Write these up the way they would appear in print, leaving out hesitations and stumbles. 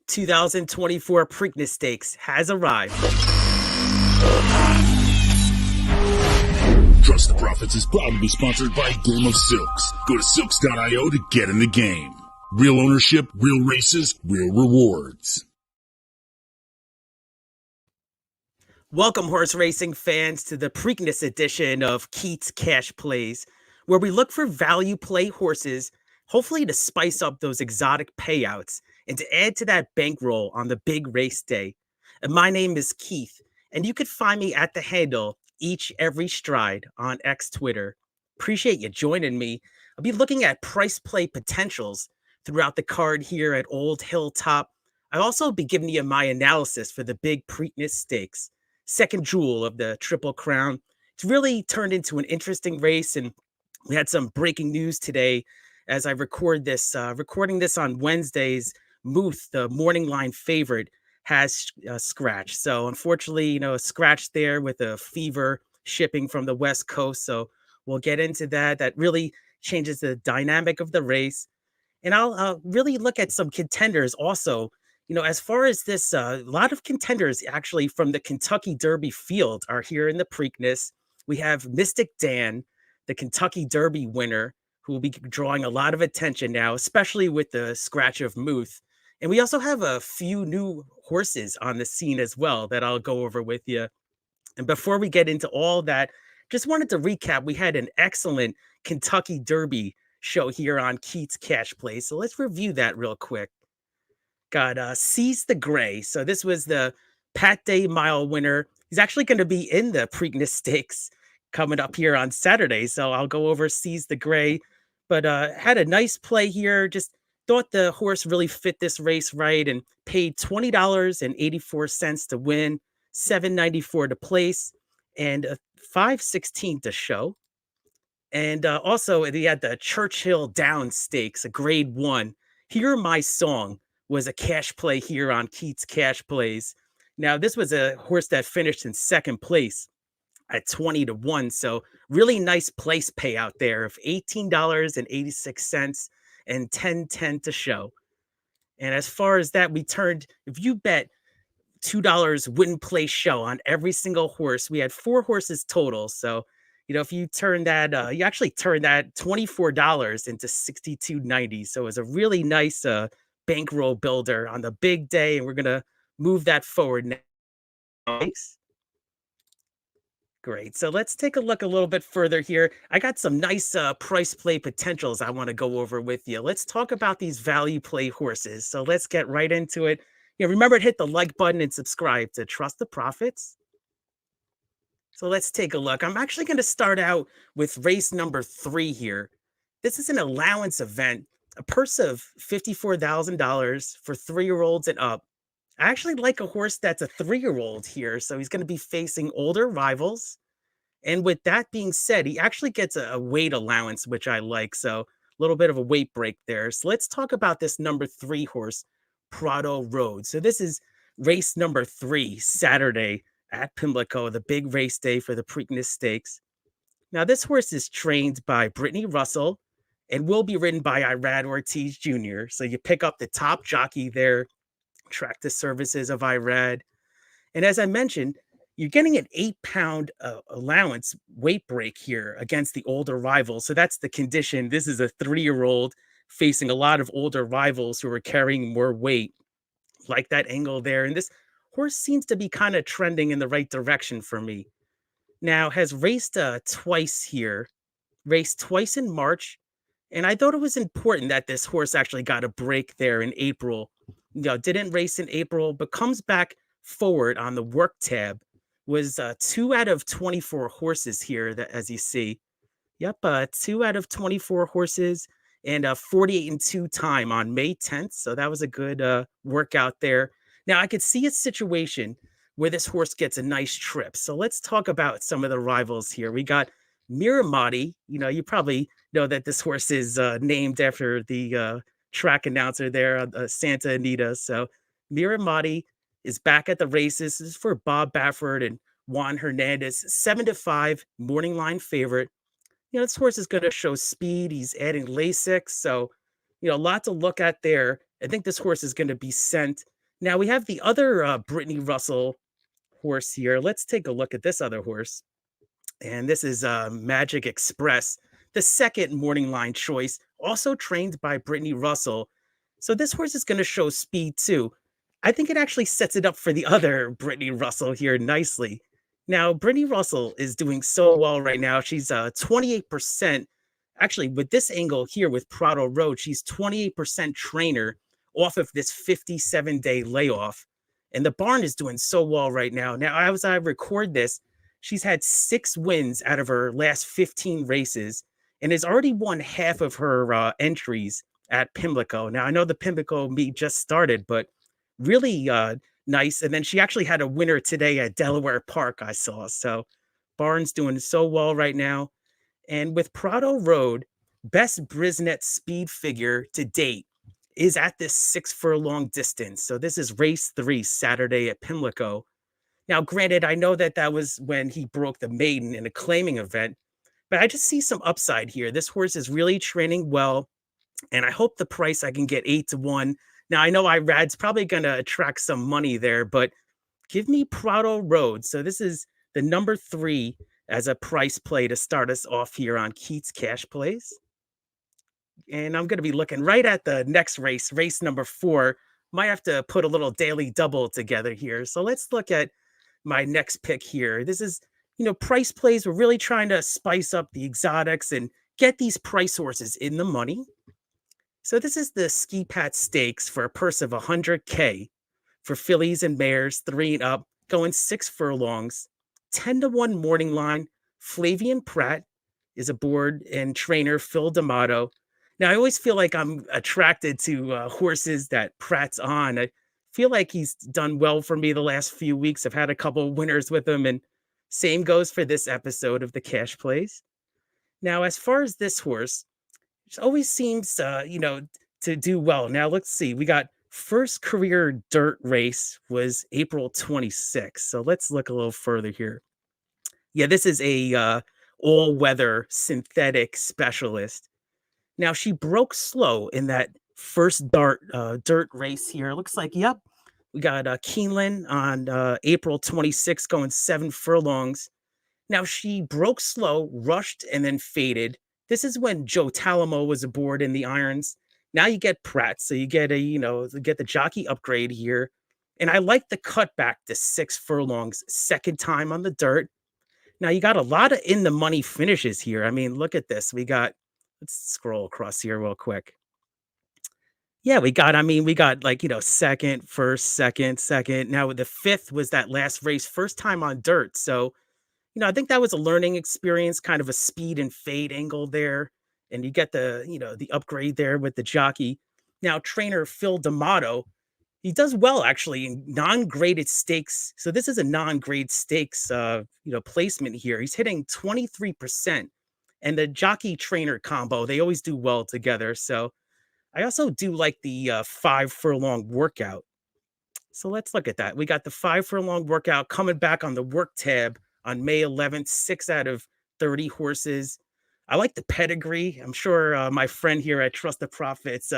2024 Preakness Stakes has arrived. Trust the Profits is proud to be sponsored by Game of Silks. Go to silks.io to get in the game. Real ownership, real races, real rewards. Welcome, horse racing fans, to the Preakness edition of Keats Cash Plays, where we look for value play horses, hopefully to spice up those exotic payouts and to add to that bankroll on the big race day. And my name is Keith, and you could find me at the handle Each Every Stride on X Twitter. Appreciate you joining me. I'll be looking at price play potentials throughout the card here at Old Hilltop. I'll also be giving you my analysis for the big Preakness Stakes, second jewel of the Triple Crown. It's really turned into an interesting race, and we had some breaking news today as I record this. Recording this on Wednesdays, Muth, the morning line favorite, has scratched. So unfortunately, a scratch there with a fever shipping from the West Coast. So we'll get into that. That really changes the dynamic of the race. And I'll really look at some contenders also. As far as this, a lot of contenders actually from the Kentucky Derby field are here in the Preakness. We have Mystic Dan, the Kentucky Derby winner, who will be drawing a lot of attention now, especially with the scratch of Muth. And we also have a few new horses on the scene as well that I'll go over with you. And before we get into all that, just wanted to recap. We had an excellent Kentucky Derby show here on Keats Cash Play. So let's review that real quick. Got Seize the Gray. So this was the Pat Day Mile winner. He's actually going to be in the Preakness Stakes coming up here on Saturday. So I'll go over Seize the Gray. But had a nice play here. Just thought the horse really fit this race right and paid $20.84 to win, $7.94 to place, and $5.16 to show. And also, he had the Churchill Downs Stakes, a grade 1. Hear My Song was a cash play here on Keats Cash Plays. Now, this was a horse that finished in second place at 20-1. So really nice place payout there of $18.86 and $10.10 to show. And as far as that, if you bet $2 win place show on every single horse, we had 4 horses total. So if you turn that, you actually turn that $24 into $62.90. So it was a really nice bankroll builder on the big day, and we're gonna move that forward now. Great. So let's take a look a little bit further here. I got some nice price play potentials I want to go over with you. Let's talk about these value play horses. So let's get right into it. Remember to hit the like button and subscribe to Trust the Profits. So let's take a look. I'm actually going to start out with race number 3 here. This is an allowance event, a purse of $54,000 for 3-year-olds and up. I actually like a horse that's a 3-year-old here, so he's going to be facing older rivals. And with that being said, he actually gets a weight allowance, which I like. So a little bit of a weight break there. So let's talk about this number 3 horse, Prado Road. So this is race number 3, Saturday at Pimlico, the big race day for the Preakness Stakes. Now, this horse is trained by Brittany Russell and will be ridden by Irad Ortiz Jr. So you pick up the top jockey there, track the services of Irad. And as I mentioned, you're getting an 8-pound allowance weight break here against the older rivals. So that's the condition. This is a 3-year-old facing a lot of older rivals who are carrying more weight. Like that angle there. And this horse seems to be kind of trending in the right direction for me. Now, has raced twice here, raced twice in March. And I thought it was important that this horse actually got a break there in April. Didn't race in April, but comes back forward on the work tab. Was 2 out of 24 horses here, that, as you see. Yep, 2 out of 24 horses and a 48-2 time on May 10th. So that was a good workout there. Now, I could see a situation where this horse gets a nice trip. So let's talk about some of the rivals here. We got Miramati. You probably know that this horse is named after the track announcer there, Santa Anita. So Miramati is back at the races. This is for Bob Baffert and Juan Hernandez, 7-5 morning line favorite. This horse is going to show speed. He's adding Lasix. So, a lot to look at there. I think this horse is going to be sent Now we have the other Brittany Russell horse here. Let's take a look at this other horse. And this is Magic Express, the second morning line choice, also trained by Brittany Russell. So this horse is going to show speed too. I think it actually sets it up for the other Brittany Russell here nicely. Now, Brittany Russell is doing so well right now. She's 28%. Actually, with this angle here with Prado Road, she's 28% trainer off of this 57-day layoff. And the barn is doing so well right now. Now, as I record this, she's had 6 wins out of her last 15 races and has already won half of her entries at Pimlico. Now, I know the Pimlico meet just started, but really nice. And then she actually had a winner today at Delaware Park, I saw. So Barnes doing so well right now. And with Prado Road, best Brisnet speed figure to date is at this 6 furlong distance. So this is race 3, Saturday at Pimlico. Now, granted, I know that that was when he broke the maiden in a claiming event, but I just see some upside here. This horse is really training well, and I hope the price I can get 8-1. Now, I know Irad's probably going to attract some money there, but give me Prado Road. So this is the number 3 as a price play to start us off here on Keats Cash Plays. And I'm going to be looking right at the next race, race number 4. Might have to put a little daily double together here. So let's look at my next pick here. This is, price plays. We're really trying to spice up the exotics and get these price horses in the money. So this is the Ski Pat Stakes for a purse of 100K for fillies and mares, 3 and up, going 6 furlongs, 10-1 morning line. Flavian Pratt is aboard and trainer Phil D'Amato. Now, I always feel like I'm attracted to horses that Pratt's on. I feel like he's done well for me the last few weeks. I've had a couple of winners with him, and same goes for this episode of the Cash Plays. Now, as far as this horse, it always seems, to do well. Now, let's see. We got first career dirt race was April 26th. So let's look a little further here. Yeah, this is a all-weather synthetic specialist. Now, she broke slow in that first dirt race here. It looks like, yep, we got Keeneland on April 26th going 7 furlongs. Now, she broke slow, rushed, and then faded. This is when Joe Talamo was aboard in the irons. Now you get Pratt, so you get get the jockey upgrade here. And I like the cutback to 6 furlongs, second time on the dirt. Now you got a lot of in the money finishes here. I mean, look at this. Let's scroll across here real quick. Yeah, we got like, second, first, second, second. Now the 5th was that last race, first time on dirt. So, I think that was a learning experience, kind of a speed and fade angle there. And you get the upgrade there with the jockey. Now, trainer Phil D'Amato, he does well actually in non-graded stakes. So this is a non-grade stakes placement here. He's hitting 23%. And the jockey trainer combo, they always do well together. So I also do like the 5 furlong workout. So let's look at that. We got the 5 furlong workout coming back on the work tab on May 11th, 6 out of 30 horses. I like the pedigree. I'm sure my friend here at Trust the Profits,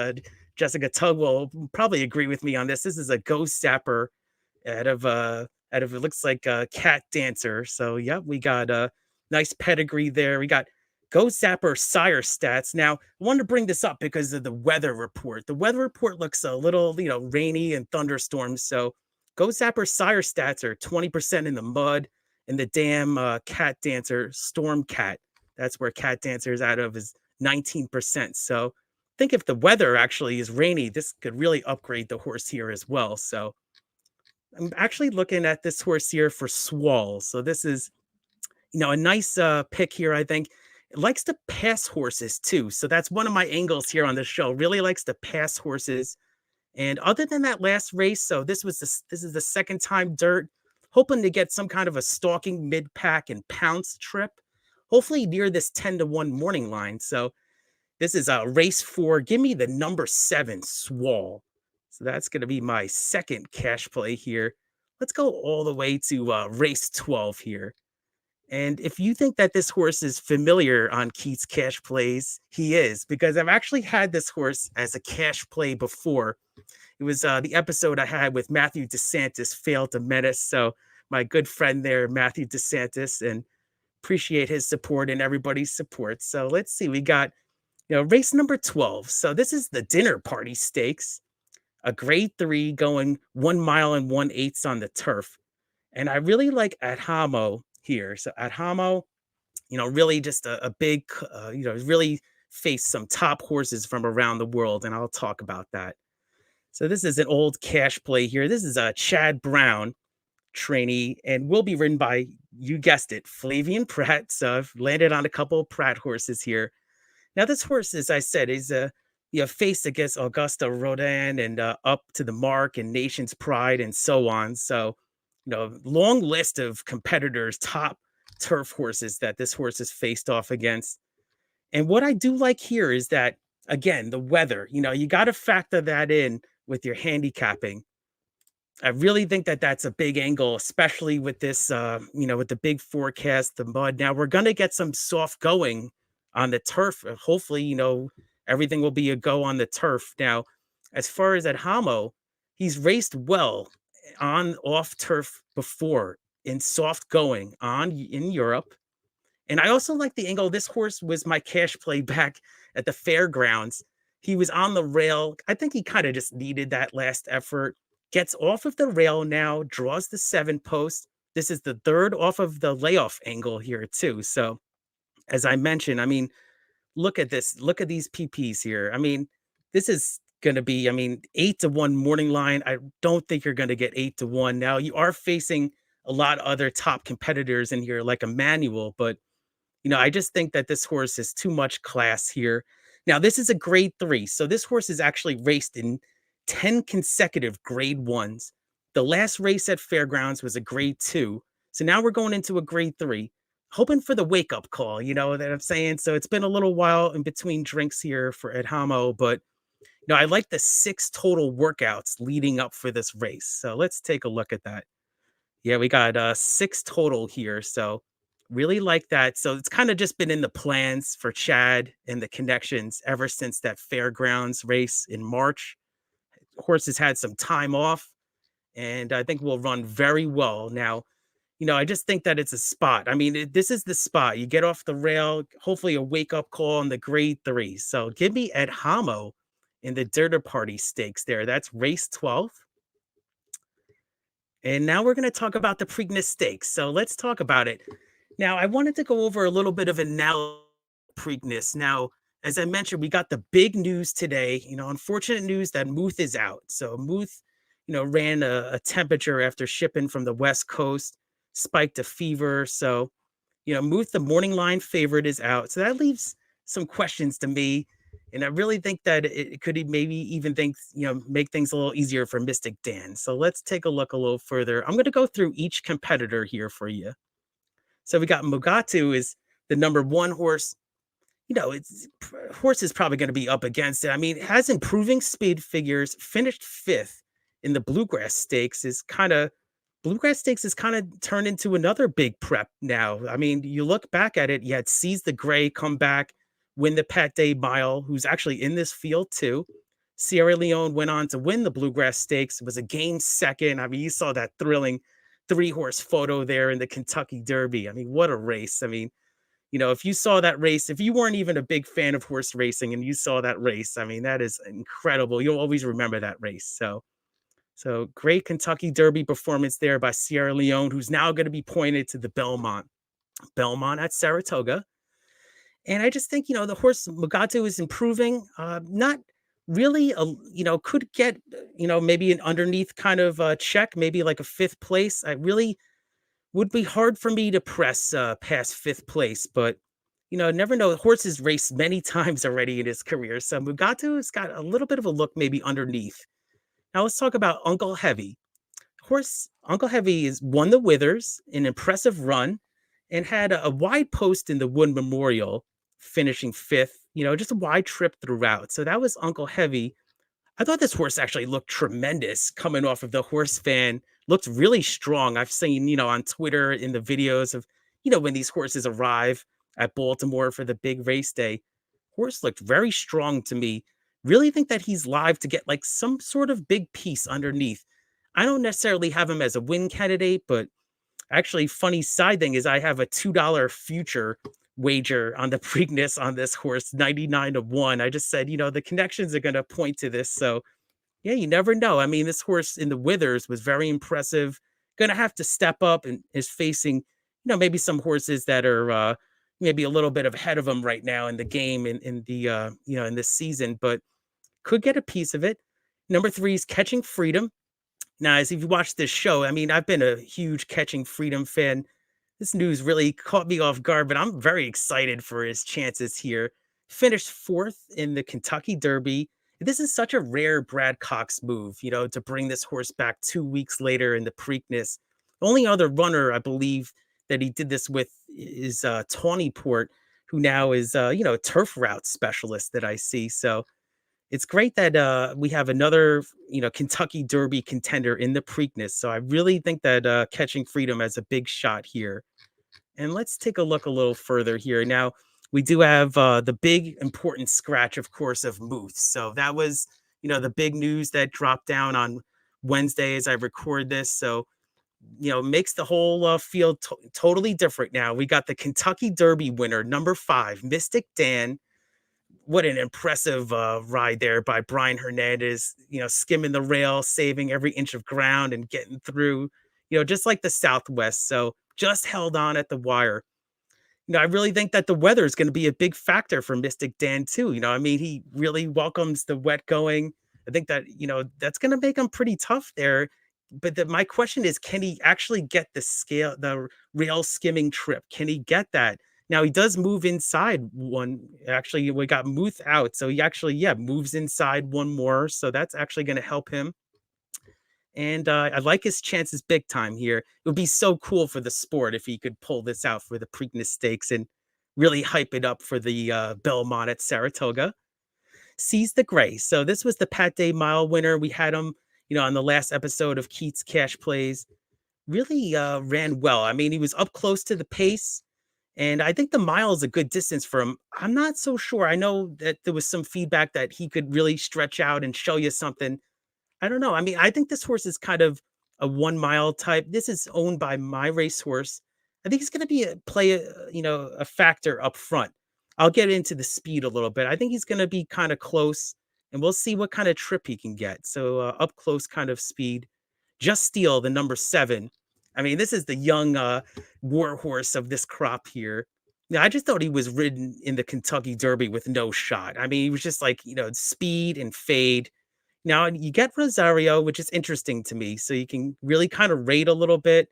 Jessica Tug, will probably agree with me on this. This is a Ghost Zapper out of it looks like a Cat Dancer. So yeah, we got a nice pedigree there. We got Ghost Zapper sire stats. Now, I wanted to bring this up because of the weather report. The weather report looks a little, rainy and thunderstorms. So Ghost Zapper sire stats are 20% in the mud, and the damn Cat Dancer Storm Cat. That's where Cat Dancer is out of, is 19%. So I think if the weather actually is rainy, this could really upgrade the horse here as well. So I'm actually looking at this horse here for Swall. So this is, a nice pick here, I think. It likes to pass horses too. So that's one of my angles here on the show. Really likes to pass horses. And other than that last race, so this is the second time dirt, hoping to get some kind of a stalking mid-pack and pounce trip, hopefully near this 10-1 morning line. So this is race 4. Give me the number 7 Swall. So that's going to be my second cash play here. Let's go all the way to race 12 here. And if you think that this horse is familiar on Keats Cash Plays, he is, because I've actually had this horse as a cash play before. It was the episode I had with Matthew DeSantis, Failed to Menace. So my good friend there, Matthew DeSantis, and appreciate his support and everybody's support. So let's see. We got, race number 12. So this is the dinner party stakes, a grade 3 going 1 mile and 1/8 on the turf. And I really like Adhamo here. So Adhamo, really just a big, really faced some top horses from around the world. And I'll talk about that. So this is an old cash play here. This is a Chad Brown trainee and will be ridden by, you guessed it, Flavian Pratt. So I've landed on a couple of Pratt horses here. Now, this horse, as I said, is a faced against Augusta Rodin and Up to the Mark and Nation's Pride and so on. So, long list of competitors, top turf horses that this horse has faced off against. And what I do like here is that, again, the weather, you got to factor that in with your handicapping. I really think that that's a big angle, especially with this, with the big forecast, the mud. Now we're going to get some soft going on the turf. Hopefully, everything will be a go on the turf. Now, as far as at Hamo, he's raced well on off turf before in soft going on in Europe. And I also like the angle. This horse was my cash play back at the fairgrounds. He was on the rail. I think he kind of just needed that last effort. Gets off of the rail now, draws the 7 post. This is the third off of the layoff angle here, too. So, as I mentioned, I mean, look at this. Look at these PPs here. I mean, this is going to be, 8-1 morning line. I don't think you're going to get 8-1. Now, you are facing a lot of other top competitors in here, like Emmanuel, but I just think that this horse is too much class here. Now, this is a grade 3. So this horse is actually raced in 10 consecutive grade 1s. The last race at Fairgrounds was a grade 2. So now we're going into a grade 3, hoping for the wake up call, that I'm saying. So it's been a little while in between drinks here for Ed Hamo, but I like the 6 total workouts leading up for this race. So let's take a look at that. Yeah, we got 6 total here. So really like that. So it's kind of just been in the plans for Chad and the connections ever since that fairgrounds race in March. Horse has had some time off and I think will run very well. Now, I just think that it's a spot. I mean, this is the spot. You get off the rail, hopefully a wake up call on the grade 3. So give me Ed Hamo in the Dirter Party Stakes there. That's race 12. And now we're going to talk about the Preakness Stakes. So let's talk about it. Now, I wanted to go over a little bit of Preakness. Now, as I mentioned, we got the big news today. Unfortunate news that Muth is out. So Muth, ran a temperature after shipping from the West Coast, spiked a fever. So, Muth, the morning line favorite, is out. So that leaves some questions to me. And I really think that it could maybe even make things a little easier for Mystic Dan. So let's take a look a little further. I'm going to go through each competitor here for you. So we got Mugatu is the number 1 horse. Horse is probably going to be up against it. I mean, it has improving speed figures, finished 5th in the Bluegrass Stakes is kind of turned into another big prep now. I mean, you look back at it, you had Seize the Gray come back, win the Pat Day Mile, who's actually in this field too. Sierra Leone went on to win the Bluegrass Stakes. It was a game second. I mean, you saw that thrilling 3-horse photo there in the Kentucky Derby. I mean, what a race. I mean, if you saw that race, if you weren't even a big fan of horse racing and you saw that race, I mean, that is incredible. You'll always remember that race. So great Kentucky Derby performance there by Sierra Leone, who's now going to be pointed to the Belmont at Saratoga. And I just think, the horse Mugatu is improving. Not really, could get, maybe an underneath kind of check, maybe like a 5th place. I really would be hard for me to press past 5th place, but never know. Horses raced many times already in his career. So Mugatu has got a little bit of a look maybe underneath. Now let's talk about Uncle Heavy. Horse Uncle Heavy is won the Withers, an impressive run, and had a wide post in the Wood Memorial, finishing 5th. Just a wide trip throughout. So that was Uncle Heavy. I thought this horse actually looked tremendous coming off of the Horse Fan. Looked really strong. I've seen, on Twitter in the videos of, when these horses arrive at Baltimore for the big race day. Horse looked very strong to me. Really think that he's live to get like some sort of big piece underneath. I don't necessarily have him as a win candidate, but actually, funny side thing is I have a $2 future wager on the Preakness on this horse, 99 to 1. I just said, the connections are going to point to this. So, yeah, you never know. I mean, this horse in the Withers was very impressive. Going to have to step up and is facing, maybe some horses that are maybe a little bit ahead of him right now in the game in the, in this season, but could get a piece of it. Number 3 is Catching Freedom. Now, as if you watch this show, I mean, I've been a huge Catching Freedom fan. This news really caught me off guard, but I'm very excited for his chances here. Finished fourth in the Kentucky Derby. This is such a rare Brad Cox move, to bring this horse back 2 weeks later in the Preakness. The only other runner, I believe, that he did this with is Tawnyport, who now is, a turf route specialist that I see. So it's great that we have another, Kentucky Derby contender in the Preakness. So I really think that Catching Freedom has a big shot here. And let's take a look a little further here. Now, we do have the big important scratch, of course, of Muth. So that was, the big news that dropped down on Wednesday as I record this. So, makes the whole field totally different now. We got the Kentucky Derby winner, number 5, Mystic Dan. What an impressive ride there by Brian Hernandez, skimming the rail, saving every inch of ground and getting through, just like the Southwest. So just held on at the wire. I really think that the weather is going to be a big factor for Mystic Dan too. I mean, he really welcomes the wet going. I think that, that's going to make him pretty tough there. But my question is, can he actually get the rail skimming trip? Can he get that? Now he does move inside one. Actually, we got Muth out, so he actually, yeah, moves inside one more. So that's actually going to help him. And I like his chances big time here. It would be so cool for the sport if he could pull this out for the Preakness Stakes and really hype it up for the Belmont at Saratoga. Seize the Gray. So this was the Pat Day Mile winner. We had him, on the last episode of Keats Cash Plays. Really ran well. I mean, he was up close to the pace. And I think the mile is a good distance for him. I'm not so sure. I know that there was some feedback that he could really stretch out and show you something. I don't know. I mean, I think this horse is kind of a 1 mile type. This is owned by my racehorse. I think he's going to be a factor up front. I'll get into the speed a little bit. I think he's going to be kind of close, and we'll see what kind of trip he can get. So up close kind of speed. Just Steel, the number 7. I mean, this is the young war horse of this crop here. Yeah, I just thought he was ridden in the Kentucky Derby with no shot. I mean, he was just like, speed and fade. Now you get Rosario, which is interesting to me. So you can really kind of rate a little bit.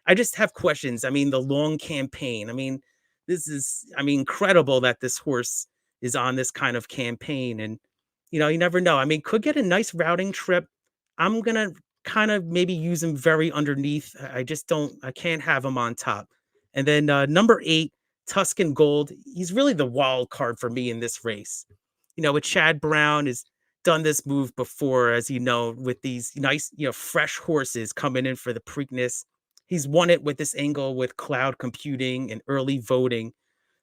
I just have questions. I mean, the long campaign. I mean, incredible that this horse is on this kind of campaign. And, you never know. I mean, could get a nice routing trip. I'm going to kind of maybe use him very underneath. I can't have him on top. And then number 8, Tuscan Gold. He's really the wild card for me in this race. With Chad Brown is done this move before, as you know, with these nice, fresh horses coming in for the Preakness. He's won it with this angle with cloud computing and early voting.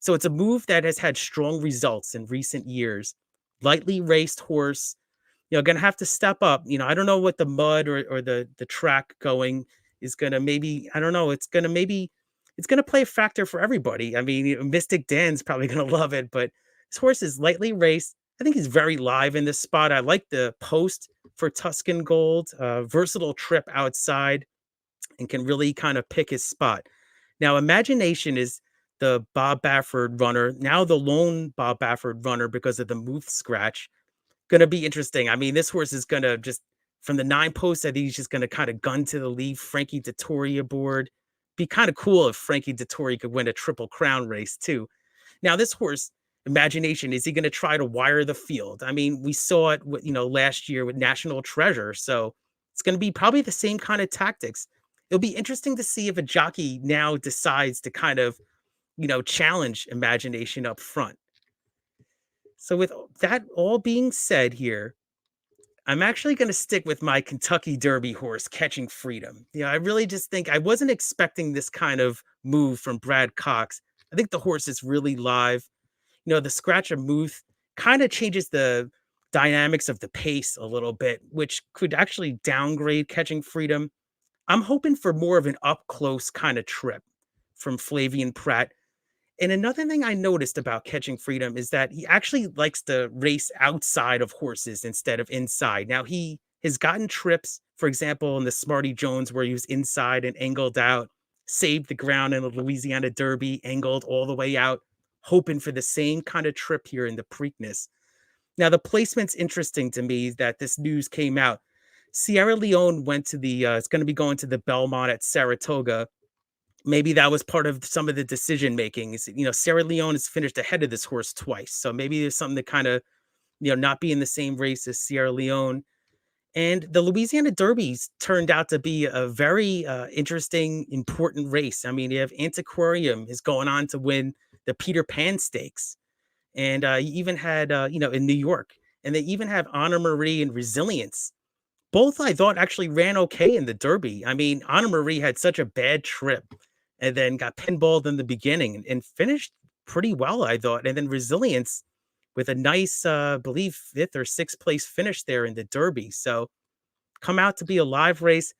So it's a move that has had strong results in recent years. Lightly raced horse, going to have to step up. I don't know what the mud or the track going is going to maybe, I don't know. It's going to play a factor for everybody. I mean, Mystic Dan's probably going to love it, but this horse is lightly raced. I think he's very live in this spot. I like the post for Tuscan Gold, versatile trip outside, and can really kind of pick his spot. Now, Imagination is the Bob Baffert runner, now the lone Bob Baffert runner because of the Muth scratch. Going to be interesting. I mean, this horse is going to just, from the 9 posts, I think he's just going to kind of gun to the lead. Frankie Dettori aboard. Be kind of cool if Frankie Dettori could win a Triple Crown race too. Now, this horse, Imagination, is he going to try to wire the field? I mean, we saw it with, last year with National Treasure. So it's going to be probably the same kind of tactics. It'll be interesting to see if a jockey now decides to kind of, challenge Imagination up front. So with that all being said here, I'm actually going to stick with my Kentucky Derby horse, Catching Freedom. I really just think I wasn't expecting this kind of move from Brad Cox. I think the horse is really live. The scratch of Muth kind of changes the dynamics of the pace a little bit, which could actually downgrade Catching Freedom. I'm hoping for more of an up close kind of trip from Flavian Pratt. And another thing I noticed about Catching Freedom is that he actually likes to race outside of horses instead of inside. Now, he has gotten trips, for example, in the Smarty Jones, where he was inside and angled out, saved the ground in the Louisiana Derby, angled all the way out, hoping for the same kind of trip here in the Preakness. Now, the placement's interesting to me that this news came out. Sierra Leone went to it's going to be going to the Belmont at Saratoga. Maybe that was part of some of the decision making. Is, Sierra Leone has finished ahead of this horse twice. So maybe there's something to kind of, not be in the same race as Sierra Leone. And the Louisiana Derbies turned out to be a very interesting, important race. I mean, you have Antiquarium is going on to win the Peter Pan Stakes. And you even had, in New York, and they even have Honor Marie and Resilience. Both I thought actually ran okay in the Derby. I mean, Honor Marie had such a bad trip and then got pinballed in the beginning and finished pretty well, I thought. And then Resilience with a nice, believe, fifth or sixth place finish there in the Derby. So come out to be a live race,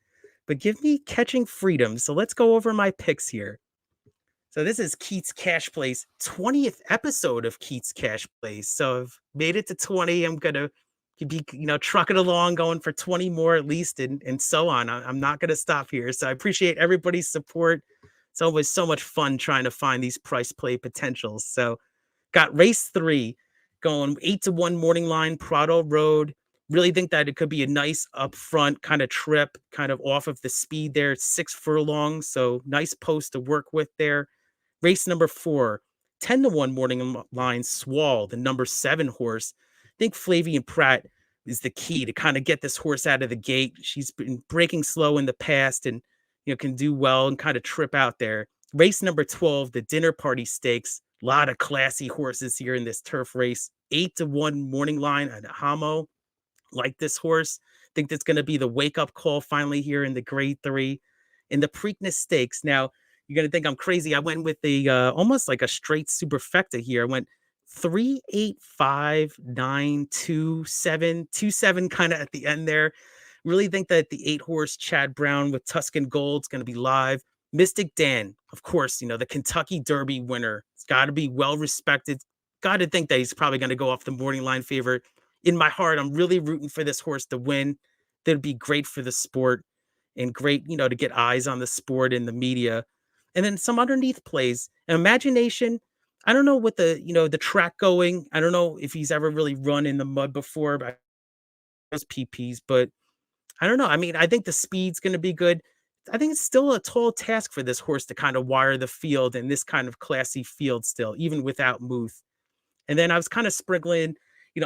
but give me Catching Freedom. So let's go over my picks here. So this is Keats Cash Plays, 20th episode of Keats Cash Plays. So I've made it to 20. I'm gonna be, trucking along, going for 20 more at least, and so on. I'm not gonna stop here. So I appreciate everybody's support. It's always so much fun trying to find these price play potentials. So got race 3 going 8-1 morning line, Prado Road. Really think that it could be a nice upfront kind of trip, kind of off of the speed there. It's 6 furlongs, so nice post to work with there. Race number 4, 10-1 morning line, Swall, the number 7 horse. I think Flavian Pratt is the key to kind of get this horse out of the gate. She's been breaking slow in the past and can do well and kind of trip out there. Race number 12, the Dinner Party Stakes. A lot of classy horses here in this turf race. 8-1 morning line at Hamo. Like this horse. Think that's going to be the wake-up call finally here in the Grade 3. In the Preakness Stakes. Now, you're going to think I'm crazy. I went with the almost like a straight superfecta here. I went 3, 8, 5, 9, 2, 7, 2, 7 kind of at the end there. Really think that the 8 horse Chad Brown with Tuscan Gold is going to be live. Mystic Dan, of course, the Kentucky Derby winner. It's got to be well respected. Got to think that he's probably going to go off the morning line favorite. In my heart, I'm really rooting for this horse to win. That'd be great for the sport and great, to get eyes on the sport in the media. And then some underneath plays. Imagination, I don't know what the track going. I don't know if he's ever really run in the mud before, but those PPs, but I don't know. I mean, I think the speed's going to be good. I think it's still a tall task for this horse to kind of wire the field in this kind of classy field still, even without Muth. And then I was kind of sprinkling,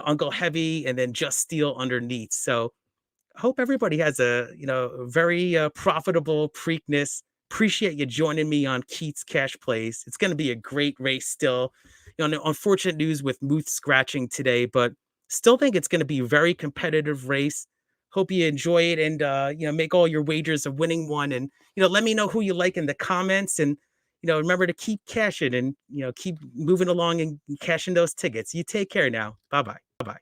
Uncle Heavy and then Just Steel underneath. So I hope everybody has a, very profitable Preakness. Appreciate you joining me on Keats Cash Plays. It's going to be a great race still. Unfortunate news with Muth scratching today, but still think it's going to be a very competitive race. Hope you enjoy it and, make all your wagers a winning one. And, let me know who you like in the comments. And, remember to keep cashing and, keep moving along and cashing those tickets. You take care now. Bye-bye. Bye-bye.